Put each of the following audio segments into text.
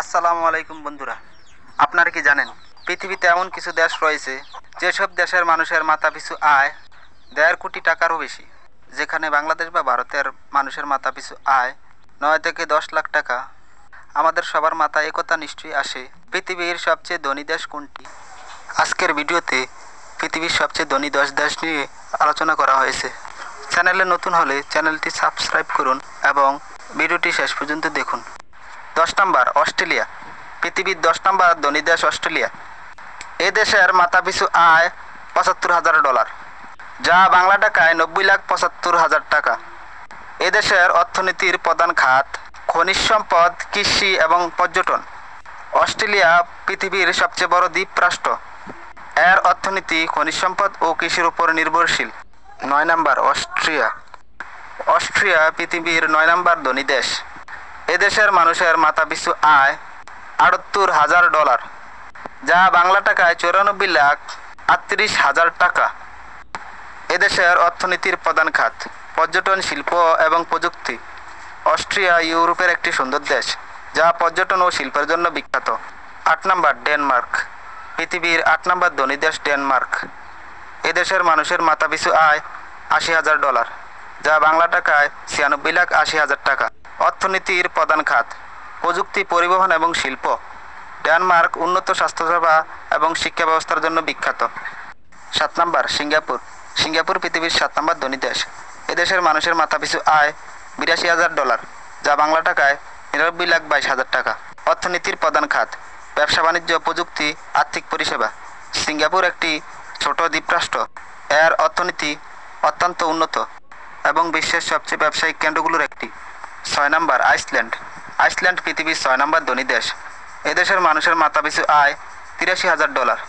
আসসালামু আলাইকুম বন্ধুরা, আপনারা কি জানেন পৃথিবীতে এমন কিছু দেশ রয়েছে যেসব দেশের মানুষের মাথাপিছু আয় ১.৫ কোটি টাকারও বেশি, যেখানে বাংলাদেশ বা ভারতের মানুষের মাথাপিছু আয় ৯ থেকে ১০ লাখ টাকা। আমাদের সবার মাথায় একথা নিশ্চয়ই আসে, পৃথিবীর সবচেয়ে ধনী দেশ কোনটি। আজকের ভিডিওতে পৃথিবীর সবচেয়ে ধনী ১০ দেশ নিয়ে আলোচনা করা হয়েছে। চ্যানেলে নতুন হলে চ্যানেলটি সাবস্ক্রাইব করুন এবং ভিডিওটি শেষ পর্যন্ত দেখুন। ১০ নম্বর অস্ট্রেলিয়া। পৃথিবীর ১০ নম্বর ধনী দেশ অস্ট্রেলিয়া। এ দেশের মাথাপিছু আয় $৭৫,০০০, যা বাংলা টাকায় ৯০,৭৫,০০০ টাকা। এদেশের অর্থনীতির প্রধান খাত খনিজ সম্পদ, কৃষি এবং পর্যটন। অস্ট্রেলিয়া পৃথিবীর সবচেয়ে বড় দ্বীপরাষ্ট্র। এর অর্থনীতি খনিজ সম্পদ ও কৃষির উপর নির্ভরশীল। ৯ নম্বর অস্ট্রিয়া। অস্ট্রিয়া পৃথিবীর ৯ নম্বর ধনী দেশ। এদেশের মানুষের মাথাপিছু আয় $৭৮,০০০, যা বাংলা টাকায় ৯৪,৩৮,০০০ টাকা। এদেশের অর্থনীতির প্রধান খাত পর্যটন, শিল্প এবং প্রযুক্তি। অস্ট্রিয়া ইউরোপের একটি সুন্দর দেশ, যা পর্যটন ও শিল্পের জন্য বিখ্যাত। ৮ নম্বর ডেনমার্ক। পৃথিবীর ৮ নম্বর ধনী দেশ ডেনমার্ক। এদেশের মানুষের মাথাপিছু আয় $৮০,০০০, যা বাংলা টাকায় ৯৬,৮০,০০০ টাকা। অর্থনীতির প্রধান খাত প্রযুক্তি, পরিবহন এবং শিল্প। ডেনমার্ক উন্নত স্বাস্থ্যসেবা এবং শিক্ষা ব্যবস্থার জন্য বিখ্যাত। ৭ নম্বর সিঙ্গাপুর। সিঙ্গাপুর পৃথিবীর ৭ নম্বর ধনী দেশ। এদেশের মানুষের মাথাপিছু আয় $৮২,০০০, যা বাংলা টাকায় ৯৯,২২,০০০ টাকা। অর্থনীতির প্রধান খাত ব্যবসা, বাণিজ্য, প্রযুক্তি, আর্থিক পরিষেবা। সিঙ্গাপুর একটি ছোট দ্বীপরাষ্ট্র। এর অর্থনীতি অত্যন্ত উন্নত এবং বিশ্বের সবচেয়ে ব্যবসায়িক কেন্দ্রগুলোর একটি। ৬ নম্বর আইসল্যান্ড। আইসল্যান্ড পৃথিবীর ৬ নম্বর ধনী দেশ। এদেশের মানুষের মাথাপিছু আয় $৮৩,০০০,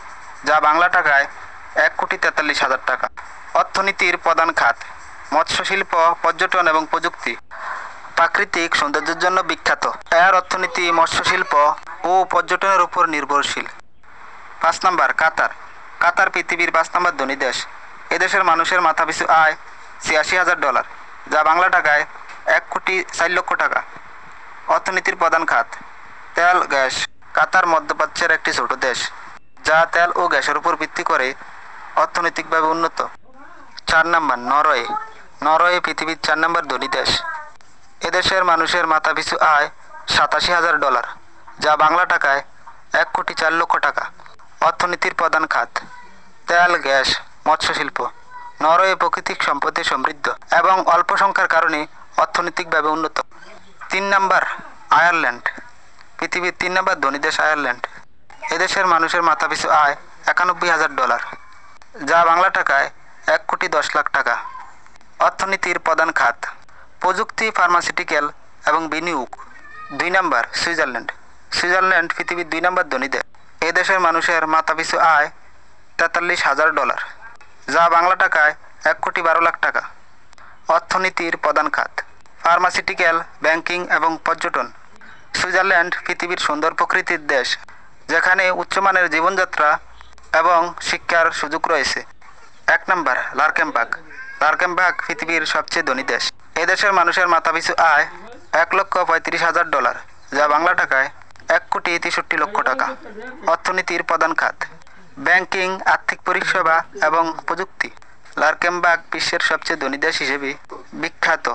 যা বাংলা টাকায় ১,৪৩,০০০ টাকা। অর্থনীতির প্রধান খাত মৎস্য শিল্প, পর্যটন এবং প্রযুক্তি। প্রাকৃতিক সৌন্দর্যের জন্য বিখ্যাত। এর অর্থনীতি মৎস্য শিল্প ও পর্যটনের উপর নির্ভরশীল। ৫ নম্বর কাতার। কাতার পৃথিবীর ৫ নম্বর ধনী দেশ। এদেশের মানুষের মাথাপিছু আয় $৮৬,০০০, যা বাংলা টাকায় ১,৪,০০,০০০ টাকা। অর্থনীতির প্রধান খাত তেল, গ্যাস। কাতার মধ্যপ্রাচ্যের একটি ছোট দেশ, যা তেল ও গ্যাসের উপর ভিত্তি করে অর্থনৈতিকভাবে উন্নত। ৪ নম্বর নরওয়ে। নরওয়ে পৃথিবীর ৪ নম্বর ধনী দেশ। এদেশের মানুষের মাথাপিছু আয় $৮৭,০০০, যা বাংলা টাকায় ১,০৪,০০,০০০ টাকা। অর্থনীতির প্রধান খাত তেল, গ্যাস, মৎস্য শিল্প। নরওয়ে প্রাকৃতিক সম্পদে সমৃদ্ধ এবং অল্প সংখ্যার কারণে অর্থনৈতিকভাবে উন্নত। ৩ নম্বর আয়ারল্যান্ড। পৃথিবীর ৩ নম্বর ধনী দেশ আয়ারল্যান্ড। এদেশের মানুষের মাথাপিছু আয় $৯১,০০০, যা বাংলা টাকায় ১,১০,০০,০০০ টাকা। অর্থনীতির প্রধান খাত প্রযুক্তি, ফার্মাসিউটিক্যাল এবং বিনিয়োগ। ২ নম্বর সুইজারল্যান্ড। সুইজারল্যান্ড পৃথিবীর ২ নম্বর ধনী দেশ। এদেশের মানুষের মাথাপিছু আয় $৪৩,০০০, যা বাংলা টাকায় ১,১২,০০,০০০ টাকা। অর্থনীতির প্রধান খাত ফার্মাসিউটিক্যাল, ব্যাংকিং এবং পর্যটন। সুইজারল্যান্ড পৃথিবীর সুন্দর প্রকৃতির দেশ, যেখানে উচ্চমানের জীবনযাত্রা এবং শিক্ষার সুযোগ রয়েছে। ১ নম্বর লাক্সেমবার্গ। লাক্সেমবার্গ পৃথিবীর সবচেয়ে ধনী দেশ। এদেশের মানুষের মাথাপিছু আয় $১,৩৫,০০০, যা বাংলা টাকায় ১,৬৩,০০,০০০ টাকা। অর্থনীতির প্রধান খাত ব্যাংকিং, আর্থিক পরিষেবা এবং প্রযুক্তি। লাক্সেমবার্গ বিশ্বের সবচেয়ে ধনী দেশ হিসেবে বিখ্যাত।